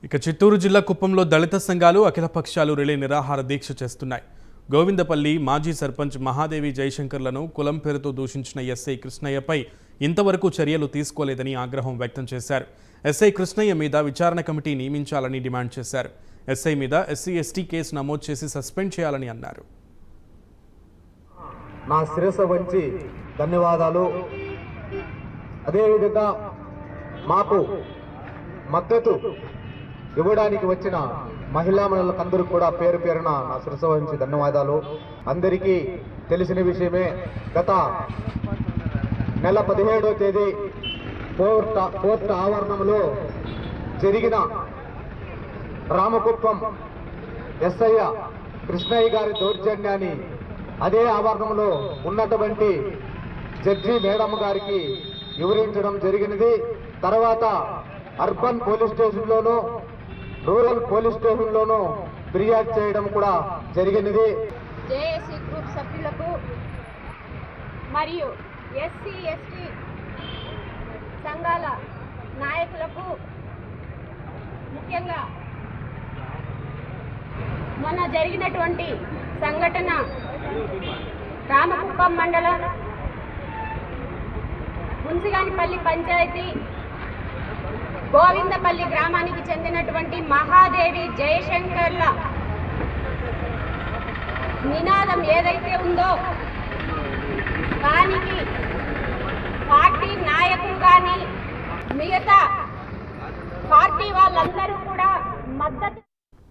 ఇక చిత్తూరు జిల్లా కుప్పంలో దళిత సంఘాలు అఖిల పక్షాలు రిలే నిరాహార దీక్ష చేస్తున్నాయి. గోవిందపల్లి మాజీ సర్పంచ్ మహాదేవి జయశంకర్లను కులం పేరుతో దూషించిన ఎస్ఐ కృష్ణయ్యపై ఇంతవరకు చర్యలు తీసుకోలేదని ఆగ్రహం వ్యక్తం చేశారు. ఎస్ఐ కృష్ణయ్య మీద విచారణ కమిటీ నియమించాలని డిమాండ్ చేశారు. ఎస్ఐ మీద SC/ST కేసు నమోదు చేసి సస్పెండ్ చేయాలని అన్నారు. నా శిరస్సు వంచి ధన్యవాదాలు. అదేవిధంగా మాకు మద్దతు ఇవ్వడానికి వచ్చిన మహిళా మనులందరూ కూడా పేరు పేరున నా శిరస్సు వంచి ధన్యవాదాలు. అందరికీ తెలిసిన విషయమే, గత నెల 17వ తేదీ కోర్టు ఆవరణంలో జరిగిన రామకుప్పం ఎస్ఐ కృష్ణయ్య గారి దౌర్జన్యాన్ని అదే ఆవరణంలో ఉన్నటువంటి జడ్జి మేడం గారికి వివరించడం జరిగినది. తర్వాత అర్బన్ పోలీస్ స్టేషన్లోనూ రూరల్ పోలీస్ స్టేషన్లోనూ ఫిర్యాదు చేయడం కూడా జరిగినది. జేఏసీ గ్రూప్ సభ్యులకు మరియు SC/ST సంఘాల నాయకులకు, ముఖ్యంగా మొన్న జరిగినటువంటి సంఘటన రామకుప్పం మండలం మున్సిగానిపల్లి పంచాయతీ గోవిందపల్లి గ్రామానికి చెందినటువంటి మహాదేవి జయశంకర్ల నినాదం ఏదైతే ఉందో దానికి పార్టీ నాయకులు కానీ మిగతా పార్టీ వాళ్ళందరూ కూడా మద్దతు